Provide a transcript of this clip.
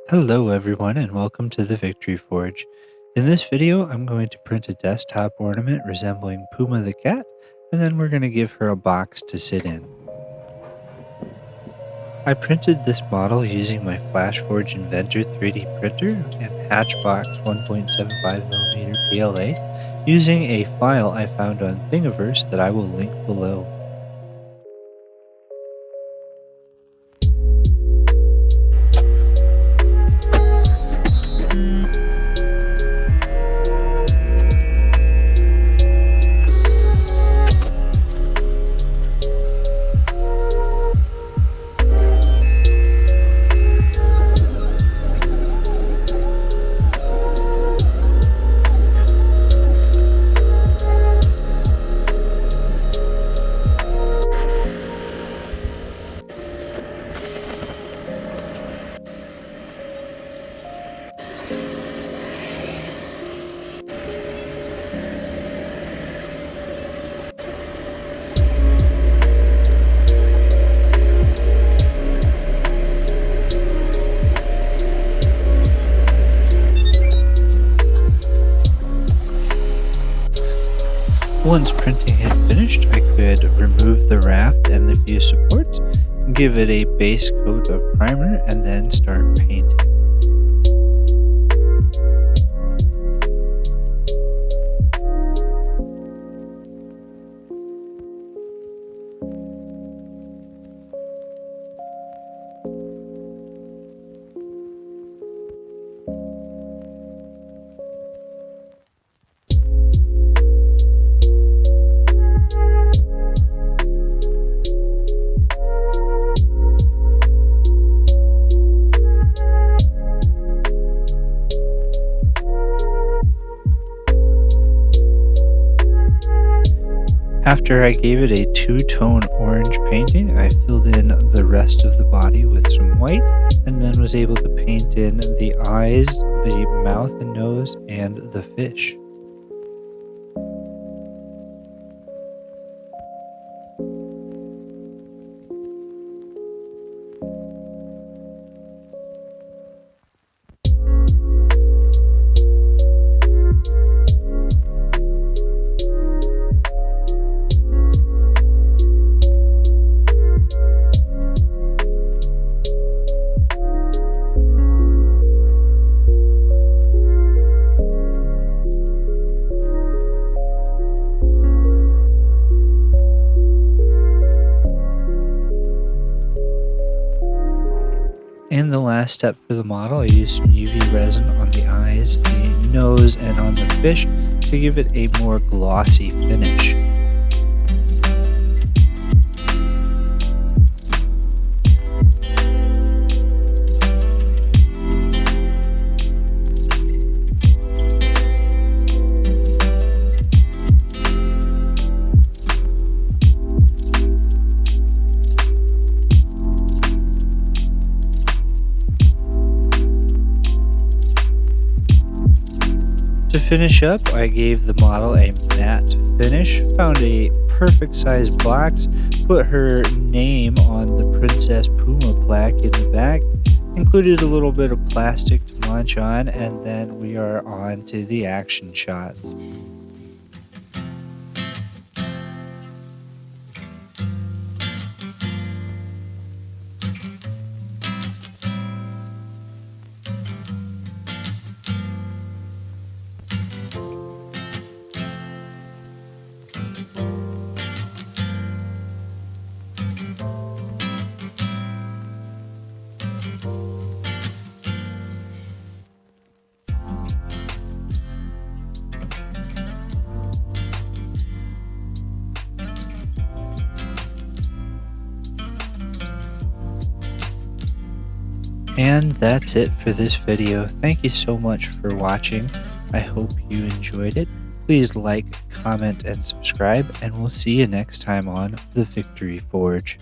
Hello everyone and welcome to the Victory Forge. In this video, I'm going to print a desktop ornament resembling Puma the Cat, and then we're going to give her a box to sit in. I printed this model using my FlashForge Inventor 3D printer and Hatchbox 1.75mm PLA using a file I found on Thingiverse that I will link below. Once printing had finished, I could remove the raft and the few supports, give it a base coat of primer, and then start painting. After I gave it a two-tone orange painting, I filled in the rest of the body with some white, and then was able to paint in the eyes, the mouth and nose, and the fish. In the last step for the model, I used some UV resin on the eyes, the nose, and on the fish to give it a more glossy finish. To finish up, I gave the model a matte finish, found a perfect sized box, put her name on the Princess Puma plaque in the back, included a little bit of plastic to munch on, and then we are on to the action shots. And that's it for this video. Thank you so much for watching. I hope you enjoyed it. Please like, comment, and subscribe, and we'll see you next time on The Victory Forge.